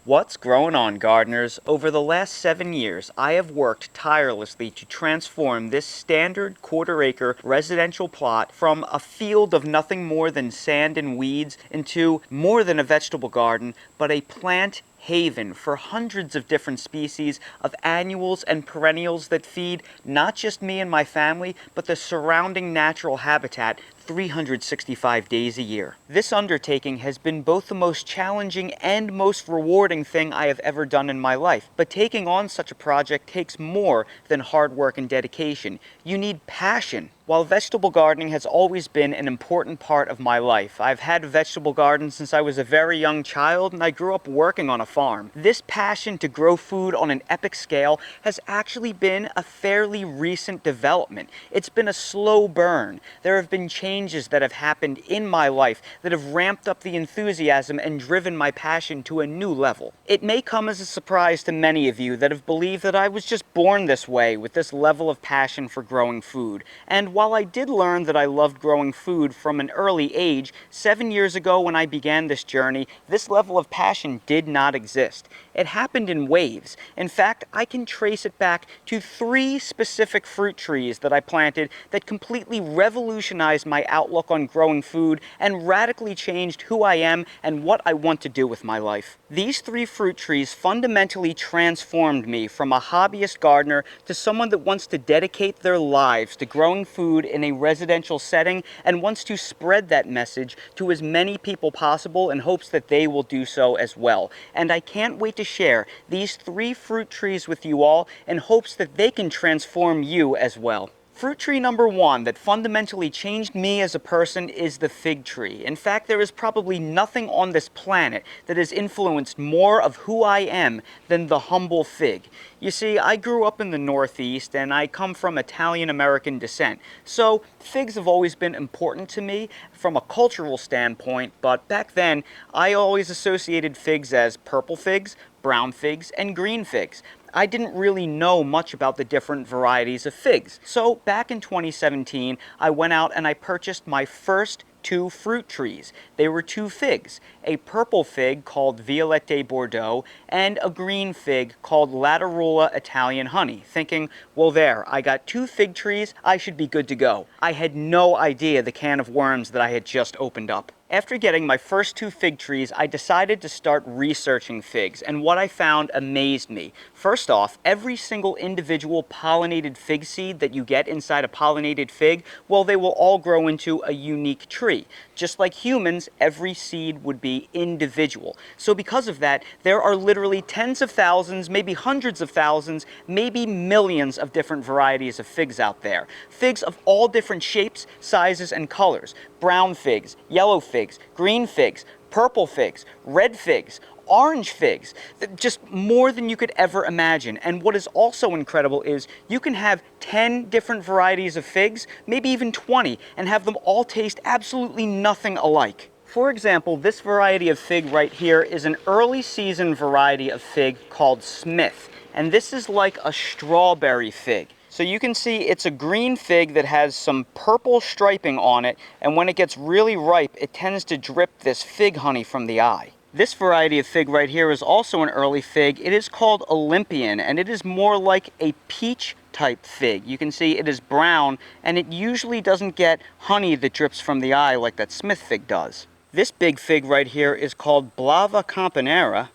What's growing on, gardeners? Over the last 7 years, I have worked tirelessly to transform this standard quarter-acre residential plot from a field of nothing more than sand and weeds into more than a vegetable garden, but a plant haven for hundreds of different species of annuals and perennials that feed not just me and my family, but the surrounding natural habitat 365 days a year. This undertaking has been both the most challenging and most rewarding thing I have ever done in my life. But taking on such a project takes more than hard work and dedication. You need passion. While vegetable gardening has always been an important part of my life, I've had a vegetable garden since I was a very young child and I grew up working on a farm. This passion to grow food on an epic scale has actually been a fairly recent development. It's been a slow burn. There have been changes that have happened in my life that have ramped up the enthusiasm and driven my passion to a new level. It may come as a surprise to many of you that have believed that I was just born this way with this level of passion for growing food. And while I did learn that I loved growing food from an early age, 7 years ago when I began this journey, this level of passion did not exist. It happened in waves. In fact, I can trace it back to 3 specific fruit trees that I planted that completely revolutionized my outlook on growing food and radically changed who I am and what I want to do with my life. These 3 fruit trees fundamentally transformed me from a hobbyist gardener to someone that wants to dedicate their lives to growing food in a residential setting and wants to spread that message to as many people possible in hopes that they will do so as well. And I can't wait to share these 3 fruit trees with you all in hopes that they can transform you as well. Fruit tree number 1 that fundamentally changed me as a person is the fig tree. In fact, there is probably nothing on this planet that has influenced more of who I am than the humble fig. You see, I grew up in the Northeast and I come from Italian-American descent, so figs have always been important to me from a cultural standpoint, but back then I always associated figs as purple figs, brown figs, and green figs. I didn't really know much about the different varieties of figs. So back in 2017, I went out and I purchased my first 2 fruit trees. They were 2 figs, a purple fig called Violette Bordeaux and a green fig called Latarula Italian Honey, thinking, well there, I got 2 fig trees, I should be good to go. I had no idea the can of worms that I had just opened up. After getting my first 2 fig trees, I decided to start researching figs, and what I found amazed me. First off, every single individual pollinated fig seed that you get inside a pollinated fig, well, they will all grow into a unique tree. Just like humans, every seed would be individual. So because of that, there are literally tens of thousands, maybe hundreds of thousands, maybe millions of different varieties of figs out there. Figs of all different shapes, sizes, and colors. Brown figs, yellow figs, green figs, purple figs, red figs, orange figs, just more than you could ever imagine. And what is also incredible is you can have 10 different varieties of figs, maybe even 20, and have them all taste absolutely nothing alike. For example, this variety of fig right here is an early season variety of fig called Smith, and this is like a strawberry fig. So you can see it's a green fig that has some purple striping on it, and when it gets really ripe, it tends to drip this fig honey from the eye. This variety of fig right here is also an early fig. It is called Olympian, and it is more like a peach type fig. You can see it is brown, and it usually doesn't get honey that drips from the eye like that Smith fig does. This big fig right here is called Blava campanera.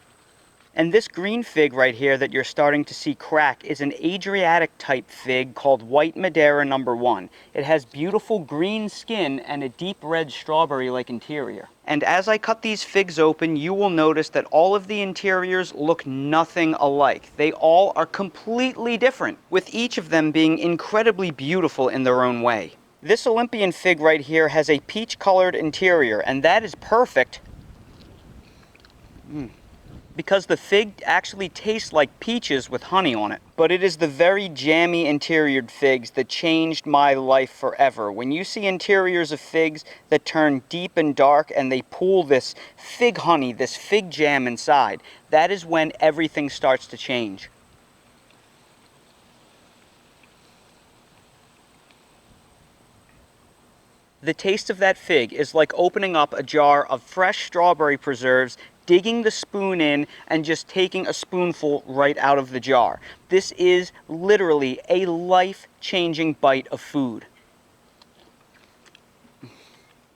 And this green fig right here that you're starting to see crack is an Adriatic type fig called White Madeira No. 1. It has beautiful green skin and a deep red strawberry-like interior. And as I cut these figs open, you will notice that all of the interiors look nothing alike. They all are completely different, with each of them being incredibly beautiful in their own way. This Olympian fig right here has a peach-colored interior, and that is perfect because the fig actually tastes like peaches with honey on it. But it is the very jammy interiored figs that changed my life forever. When you see interiors of figs that turn deep and dark and they pool this fig honey, this fig jam inside, that is when everything starts to change. The taste of that fig is like opening up a jar of fresh strawberry preserves digging the spoon in and just taking a spoonful right out of the jar. This is literally a life-changing bite of food.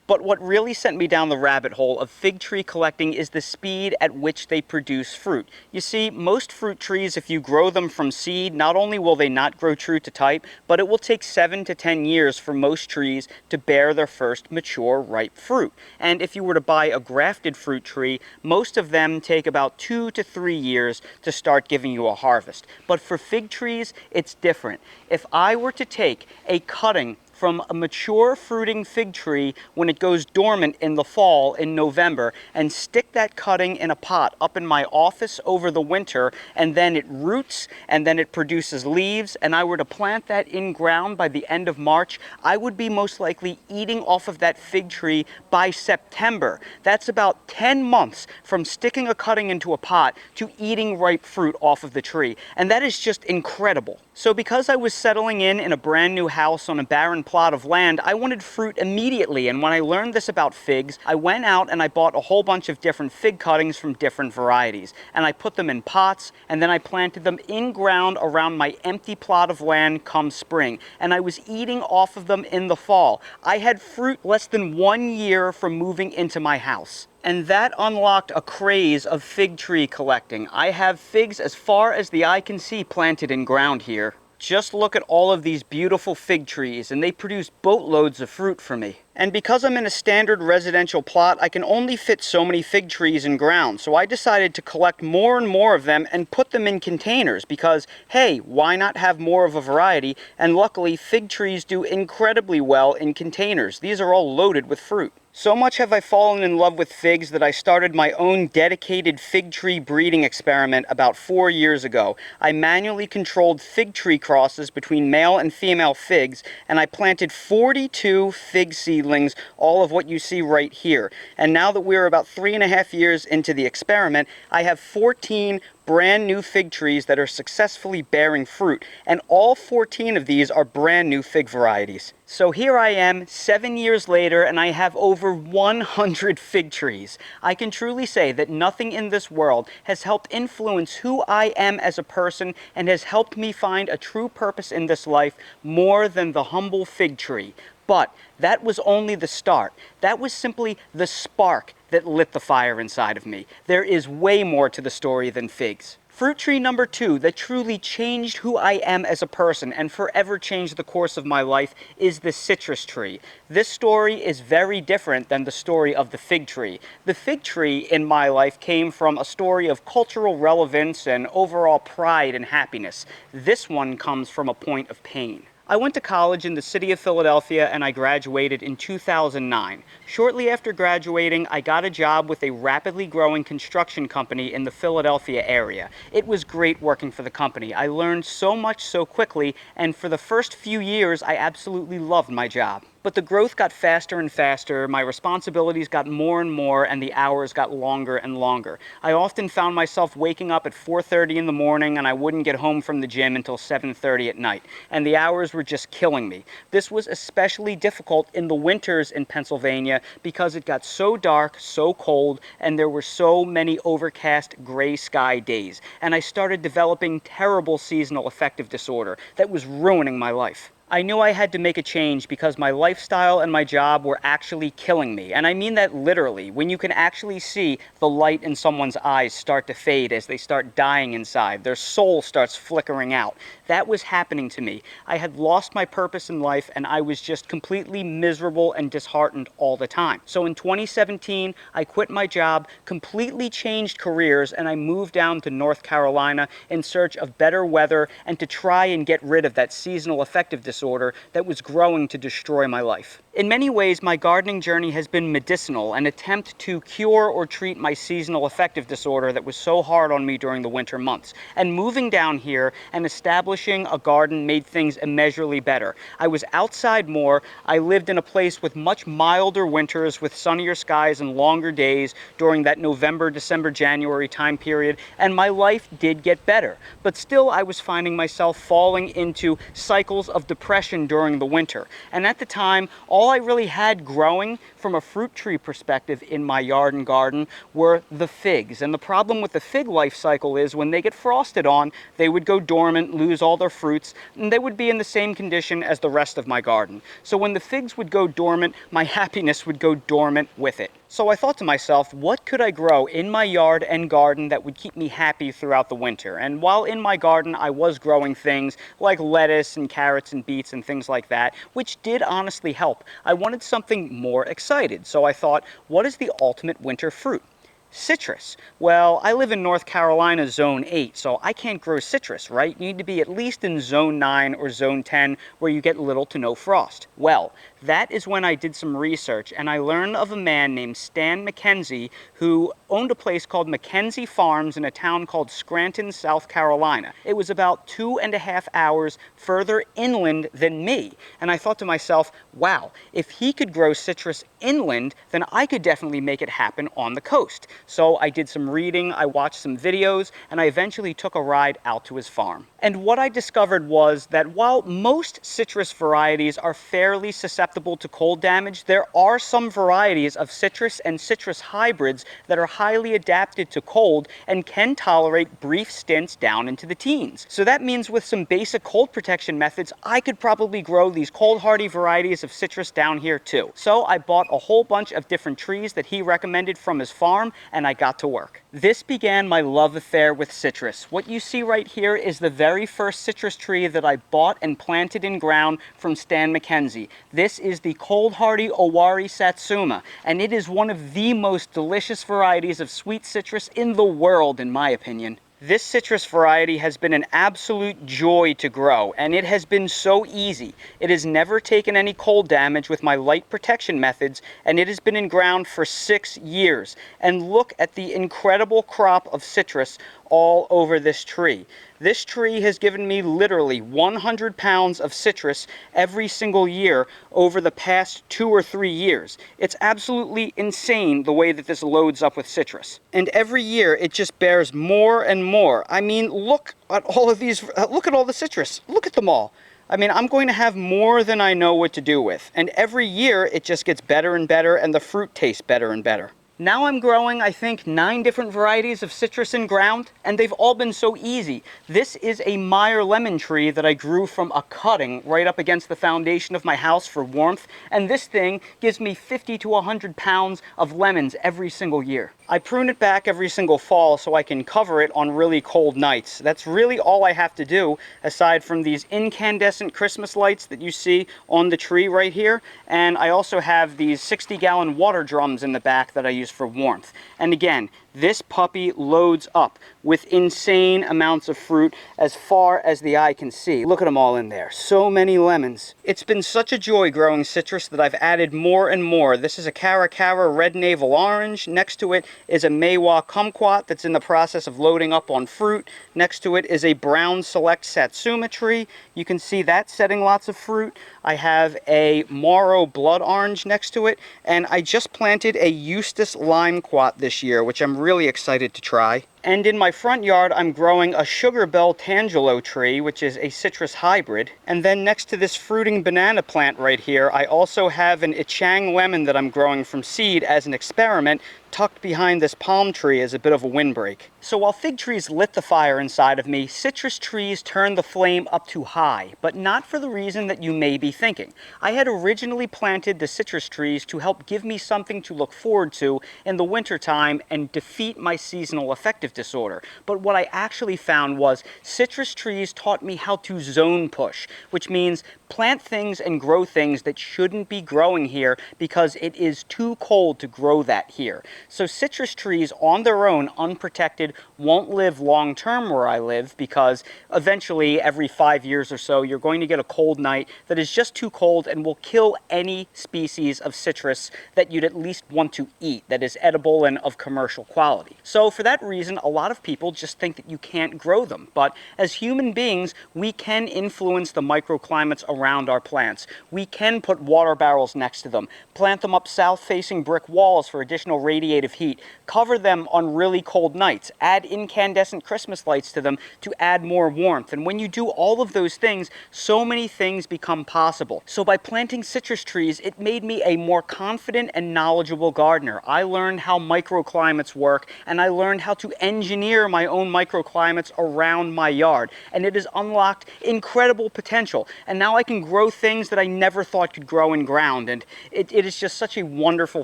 But what really sent me down the rabbit hole of fig tree collecting is the speed at which they produce fruit. You see, most fruit trees, if you grow them from seed, not only will they not grow true to type, but it will take 7 to 10 years for most trees to bear their first mature, ripe fruit. And if you were to buy a grafted fruit tree, most of them take about 2 to 3 years to start giving you a harvest. But for fig trees, it's different. If I were to take a cutting from a mature fruiting fig tree when it goes dormant in the fall in November and stick that cutting in a pot up in my office over the winter, and then it roots and then it produces leaves, and I were to plant that in ground by the end of March, I would be most likely eating off of that fig tree by September. That's about 10 months from sticking a cutting into a pot to eating ripe fruit off of the tree, and that is just incredible. So because I was settling in a brand new house on a barren plot of land, I wanted fruit immediately, and when I learned this about figs, I went out and I bought a whole bunch of different fig cuttings from different varieties, and I put them in pots, and then I planted them in ground around my empty plot of land come spring, and I was eating off of them in the fall. I had fruit less than 1 year from moving into my house. And that unlocked a craze of fig tree collecting. I have figs as far as the eye can see planted in ground here. Just look at all of these beautiful fig trees, and they produce boatloads of fruit for me. And because I'm in a standard residential plot, I can only fit so many fig trees in ground, so I decided to collect more and more of them and put them in containers because, hey, why not have more of a variety? And luckily, fig trees do incredibly well in containers. These are all loaded with fruit. So much have I fallen in love with figs that I started my own dedicated fig tree breeding experiment about 4 years ago. I manually controlled fig tree crosses between male and female figs, and I planted 42 fig seedlings, all of what you see right here. And now that we're about 3.5 years into the experiment, I have 14 brand new fig trees that are successfully bearing fruit, and all 14 of these are brand new fig varieties. So here I am 7 years later, and I have over 100 fig trees. I can truly say that nothing in this world has helped influence who I am as a person and has helped me find a true purpose in this life more than the humble fig tree. But that was only the start. That was simply the spark that lit the fire inside of me. There is way more to the story than figs. Fruit tree number 2 that truly changed who I am as a person and forever changed the course of my life is the citrus tree. This story is very different than the story of the fig tree. The fig tree in my life came from a story of cultural relevance and overall pride and happiness. This one comes from a point of pain. I went to college in the city of Philadelphia and I graduated in 2009. Shortly after graduating, I got a job with a rapidly growing construction company in the Philadelphia area. It was great working for the company. I learned so much so quickly, and for the first few years, I absolutely loved my job. But the growth got faster and faster, my responsibilities got more and more, and the hours got longer and longer. I often found myself waking up at 4:30 in the morning, and I wouldn't get home from the gym until 7:30 at night, and the hours were just killing me. This was especially difficult in the winters in Pennsylvania because it got so dark, so cold, and there were so many overcast gray sky days, and I started developing terrible seasonal affective disorder that was ruining my life. I knew I had to make a change because my lifestyle and my job were actually killing me. And I mean that literally. When you can actually see the light in someone's eyes start to fade as they start dying inside, their soul starts flickering out. That was happening to me. I had lost my purpose in life and I was just completely miserable and disheartened all the time. So in 2017, I quit my job, completely changed careers, and I moved down to North Carolina in search of better weather and to try and get rid of that seasonal affective disorder that was growing to destroy my life. In many ways, my gardening journey has been medicinal, an attempt to cure or treat my seasonal affective disorder that was so hard on me during the winter months. And moving down here and establishing a garden made things immeasurably better. I was outside more, I lived in a place with much milder winters with sunnier skies and longer days during that November, December, January time period, and my life did get better. But still, I was finding myself falling into cycles of depression depression during the winter. And at the time, all I really had growing from a fruit tree perspective in my yard and garden were the figs. And the problem with the fig life cycle is when they get frosted on, they would go dormant, lose all their fruits, and they would be in the same condition as the rest of my garden. So when the figs would go dormant, my happiness would go dormant with it. So I thought to myself, what could I grow in my yard and garden that would keep me happy throughout the winter? And while in my garden, I was growing things like lettuce and carrots and beets and things like that, which did honestly help. I wanted something more excited. So I thought, what is the ultimate winter fruit? Citrus. Well, I live in North Carolina, Zone 8, so I can't grow citrus, right? You need to be at least in Zone 9 or Zone 10 where you get little to no frost. Well, that is when I did some research and I learned of a man named Stan Mackenzie who owned a place called Mackenzie Farms in a town called Scranton, South Carolina. It was about 2.5 hours further inland than me. And I thought to myself, wow, if he could grow citrus inland, then I could definitely make it happen on the coast. So I did some reading, I watched some videos, and I eventually took a ride out to his farm. And what I discovered was that while most citrus varieties are fairly susceptible to cold damage, there are some varieties of citrus and citrus hybrids that are highly adapted to cold and can tolerate brief stints down into the teens. So that means with some basic cold protection methods, I could probably grow these cold hardy varieties of citrus down here too. So I bought a whole bunch of different trees that he recommended from his farm, and I got to work. This began my love affair with citrus. What you see right here is the very first citrus tree that I bought and planted in ground from Stan Mackenzie. This is the cold hardy Owari Satsuma, and it is one of the most delicious varieties of sweet citrus in the world, in my opinion. This citrus variety has been an absolute joy to grow, and it has been so easy. It has never taken any cold damage with my light protection methods, and it has been in ground for 6 years. And look at the incredible crop of citrus all over this tree. This tree has given me literally 100 pounds of citrus every single year over the past 2 or 3 years. It's absolutely insane the way that this loads up with citrus. And every year it just bears more and more. I mean, look at all of these, look at all the citrus. Look at them all. I mean, I'm going to have more than I know what to do with. And every year it just gets better and better, and the fruit tastes better and better. Now I'm growing, I think, 9 different varieties of citrus in ground, and they've all been so easy. This is a Meyer lemon tree that I grew from a cutting right up against the foundation of my house for warmth, and this thing gives me 50 to 100 pounds of lemons every single year. I prune it back every single fall so I can cover it on really cold nights. That's really all I have to do, aside from these incandescent Christmas lights that you see on the tree right here, and I also have these 60-gallon water drums in the back that I use for warmth. And again, this puppy loads up with insane amounts of fruit as far as the eye can see. Look at them all in there. So many lemons. It's been such a joy growing citrus that I've added more and more. This is a Caracara red navel orange. Next to it is a Meiwa kumquat that's in the process of loading up on fruit. Next to it is a brown select satsuma tree. You can see that setting lots of fruit. I have a Morrow blood orange next to it, and I just planted a Eustace limequat this year, which I'm really excited to try. And in my front yard, I'm growing a Sugar Bell Tangelo tree, which is a citrus hybrid. And then next to this fruiting banana plant right here, I also have an Ichang lemon that I'm growing from seed as an experiment, tucked behind this palm tree as a bit of a windbreak. So while fig trees lit the fire inside of me, citrus trees turned the flame up to high, but not for the reason that you may be thinking. I had originally planted the citrus trees to help give me something to look forward to in the wintertime and defeat my seasonal affective disorder. But what I actually found was citrus trees taught me how to zone push, which means plant things and grow things that shouldn't be growing here because it is too cold to grow that here. So citrus trees on their own, unprotected, won't live long term where I live because eventually every 5 years or so you're going to get a cold night that is just too cold and will kill any species of citrus that you'd at least want to eat that is edible and of commercial quality. So for that reason, a lot of people just think that you can't grow them. But as human beings, we can influence the microclimates around our plants. We can put water barrels next to them, plant them up south-facing brick walls for additional radiative heat, cover them on really cold nights, add incandescent Christmas lights to them to add more warmth. And when you do all of those things, so many things become possible. So by planting citrus trees, it made me a more confident and knowledgeable gardener. I learned how microclimates work, and I learned how to engineer my own microclimates around my yard. And it has unlocked incredible potential. And now I can grow things that I never thought could grow in ground. And it is just such a wonderful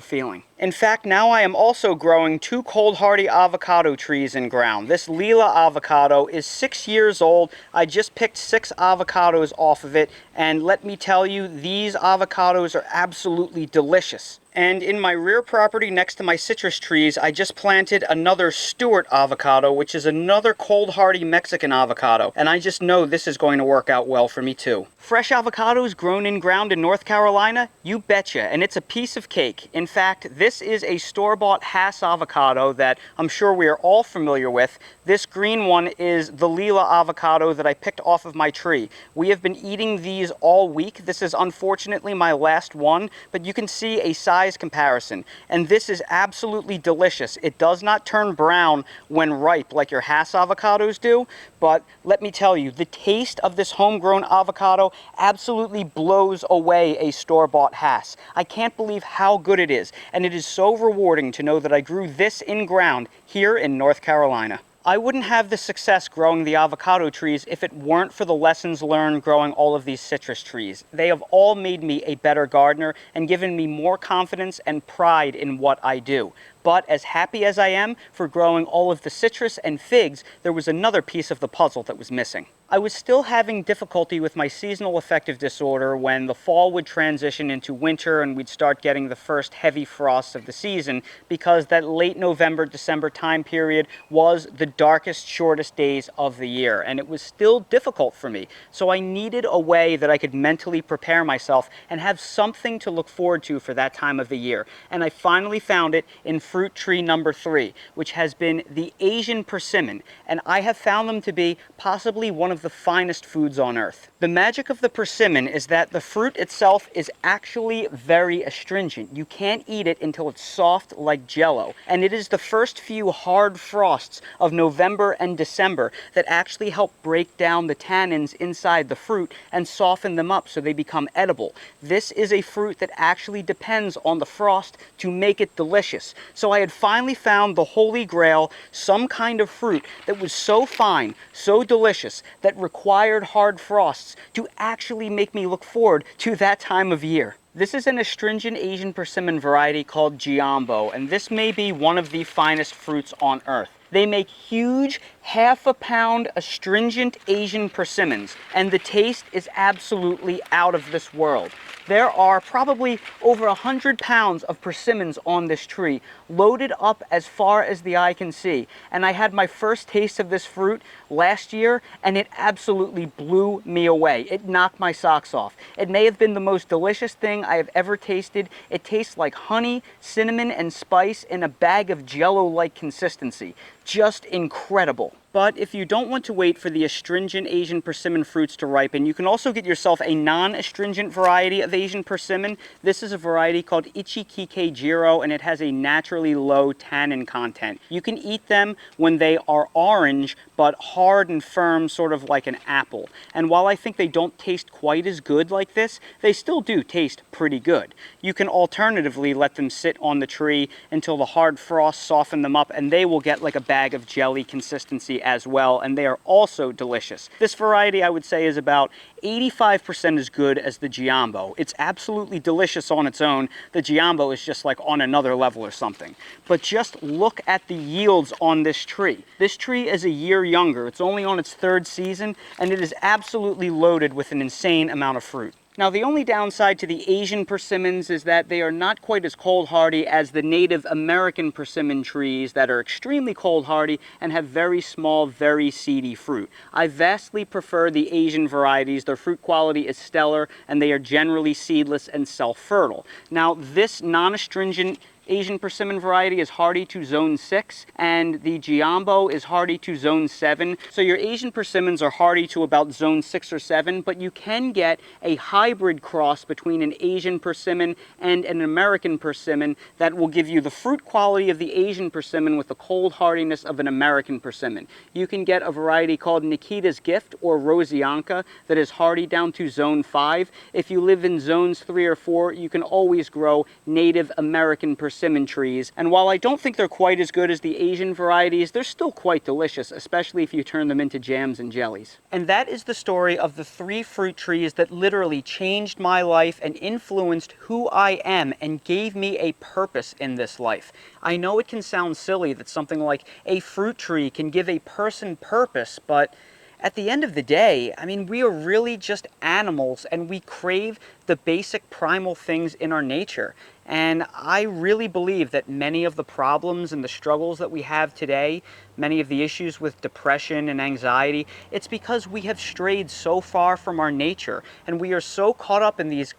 feeling. In fact, now I am also growing 2 cold-hardy avocado trees in ground. This Lila avocado is 6 years old. I just picked 6 avocados off of it, and let me tell you, these avocados are absolutely delicious. And in my rear property next to my citrus trees, I just planted another Stewart avocado, which is another cold-hardy Mexican avocado. And I just know this is going to work out well for me too. Fresh avocados grown in ground in North Carolina? You betcha, and it's a piece of cake. In fact, this is a store-bought Hass avocado that I'm sure we are all familiar with. This green one is the Lila avocado that I picked off of my tree. We have been eating these all week. This is unfortunately my last one, but you can see a size comparison. And this is absolutely delicious. It does not turn brown when ripe like your Hass avocados do, but let me tell you, the taste of this homegrown avocado absolutely blows away a store-bought Hass. I can't believe how good it is, and it is so rewarding to know that I grew this in ground here in North Carolina. I wouldn't have the success growing the avocado trees if it weren't for the lessons learned growing all of these citrus trees. They have all made me a better gardener and given me more confidence and pride in what I do. But as happy as I am for growing all of the citrus and figs, there was another piece of the puzzle that was missing. I was still having difficulty with my seasonal affective disorder when the fall would transition into winter and we'd start getting the first heavy frosts of the season, because that late November, December time period was the darkest, shortest days of the year, and it was still difficult for me. So I needed a way that I could mentally prepare myself and have something to look forward to for that time of the year. And I finally found it in fruit tree number 3, which has been the Asian persimmon, and I have found them to be possibly one of the finest foods on earth. The magic of the persimmon is that the fruit itself is actually very astringent. You can't eat it until it's soft like jello, and it is the first few hard frosts of November and December that actually help break down the tannins inside the fruit and soften them up so they become edible. This is a fruit that actually depends on the frost to make it delicious. So I had finally found the holy grail, some kind of fruit that was so fine, so delicious, that required hard frosts to actually make me look forward to that time of year. This is an astringent Asian persimmon variety called Giambo, and this may be one of the finest fruits on earth. They make huge, half-a-pound astringent Asian persimmons, and the taste is absolutely out of this world. There are probably over 100 pounds of persimmons on this tree, loaded up as far as the eye can see. And I had my first taste of this fruit last year, and it absolutely blew me away. It knocked my socks off. It may have been the most delicious thing I have ever tasted. It tastes like honey, cinnamon, and spice in a bag of jello-like consistency. Just incredible. But if you don't want to wait for the astringent Asian persimmon fruits to ripen, you can also get yourself a non-astringent variety of Asian persimmon. This is a variety called Ichikike Jiro, and it has a naturally low tannin content. You can eat them when they are orange, but hard and firm, sort of like an apple. And while I think they don't taste quite as good like this, they still do taste pretty good. You can alternatively let them sit on the tree until the hard frost soften them up, and they will get like a bag of jelly consistency as well, and they are also delicious. This variety, I would say, is about 85% as good as the Giambo. It's absolutely delicious on its own. The Giambo is just like on another level or something. But just look at the yields on this tree. This tree is a year younger. It's only on its 3rd season, and it is absolutely loaded with an insane amount of fruit. Now, the only downside to the Asian persimmons is that they are not quite as cold hardy as the native American persimmon trees that are extremely cold hardy and have very small, very seedy fruit. I vastly prefer the Asian varieties. Their fruit quality is stellar, and they are generally seedless and self-fertile. Now, this non-astringent Asian persimmon variety is hardy to zone 6, and the Giambo is hardy to zone 7. So your Asian persimmons are hardy to about zone 6 or 7, but you can get a hybrid cross between an Asian persimmon and an American persimmon that will give you the fruit quality of the Asian persimmon with the cold hardiness of an American persimmon. You can get a variety called Nikita's Gift or Rosianka that is hardy down to zone 5. If you live in zones 3 or 4, you can always grow native American persimmon trees. And while I don't think they're quite as good as the Asian varieties, they're still quite delicious, especially if you turn them into jams and jellies. And that is the story of the 3 fruit trees that literally changed my life and influenced who I am and gave me a purpose in this life. I know it can sound silly that something like a fruit tree can give a person purpose, but at the end of the day, I mean, we are really just animals and we crave the basic primal things in our nature. And I really believe that many of the problems and the struggles that we have today, many of the issues with depression and anxiety, it's because we have strayed so far from our nature and we are so caught up in these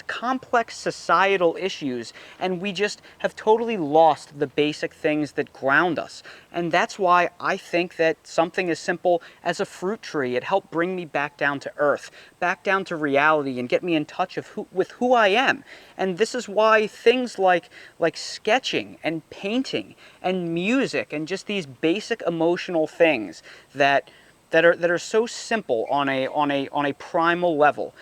complex societal issues, and we just have totally lost the basic things that ground us. And that's why I think that something as simple as a fruit tree, it helped bring me back down to earth, back down to reality, and get me in touch with who I am. And this is why things like sketching and painting and music and just these basic emotional things that are so simple on a primal level,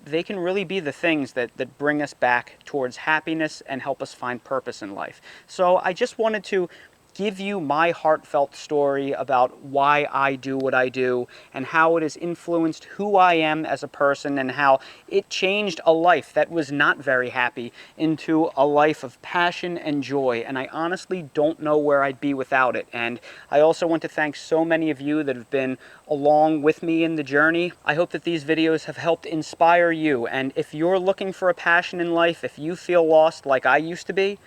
they can really be the things that bring us back towards happiness and help us find purpose in life. So I just wanted to give you my heartfelt story about why I do what I do and how it has influenced who I am as a person and how it changed a life that was not very happy into a life of passion and joy. And I honestly don't know where I'd be without it. And I also want to thank so many of you that have been along with me in the journey. I hope that these videos have helped inspire you. And if you're looking for a passion in life, if you feel lost like I used to be,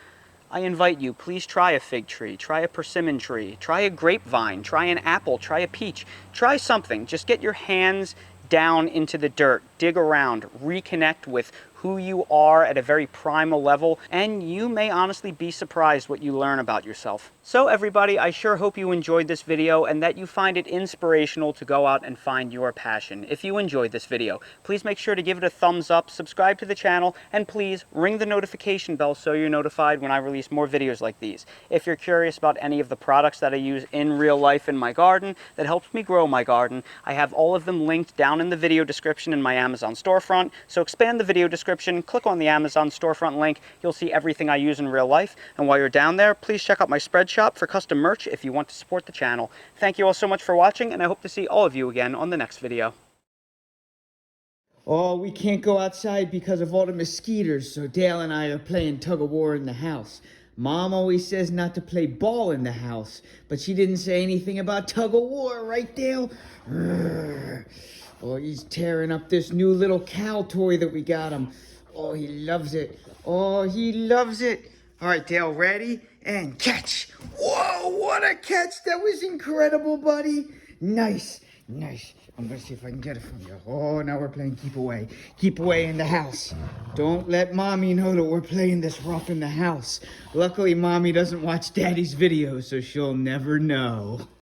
I invite you, please try a fig tree, try a persimmon tree, try a grapevine, try an apple, try a peach, try something. Just get your hands down into the dirt, dig around, reconnect with who you are at a very primal level, and you may honestly be surprised what you learn about yourself. So everybody, I sure hope you enjoyed this video and that you find it inspirational to go out and find your passion. If you enjoyed this video, please make sure to give it a thumbs up, subscribe to the channel, and please ring the notification bell so you're notified when I release more videos like these. If you're curious about any of the products that I use in real life in my garden that helps me grow my garden, I have all of them linked down in the video description in my Amazon storefront. So expand the video description, click on the Amazon storefront link, you'll see everything I use in real life. And while you're down there, please check out my spread shop for custom merch if you want to support the channel. Thank you all so much for watching, and I hope to see all of you again on the next video. Oh, we can't go outside because of all the mosquitoes, so Dale and I are playing tug-of-war in the house. Mom always says not to play ball in the house, but she didn't say anything about tug-of-war, right, Dale? Oh, he's tearing up this new little cow toy that we got him. Oh, he loves it. Oh, he loves it. All right, Dale, ready? And catch. Whoa, what a catch. That was incredible, buddy. Nice, nice. I'm going to see if I can get it from you. Oh, now we're playing keep away. Keep away in the house. Don't let Mommy know that we're playing this rough in the house. Luckily, Mommy doesn't watch Daddy's videos, so she'll never know.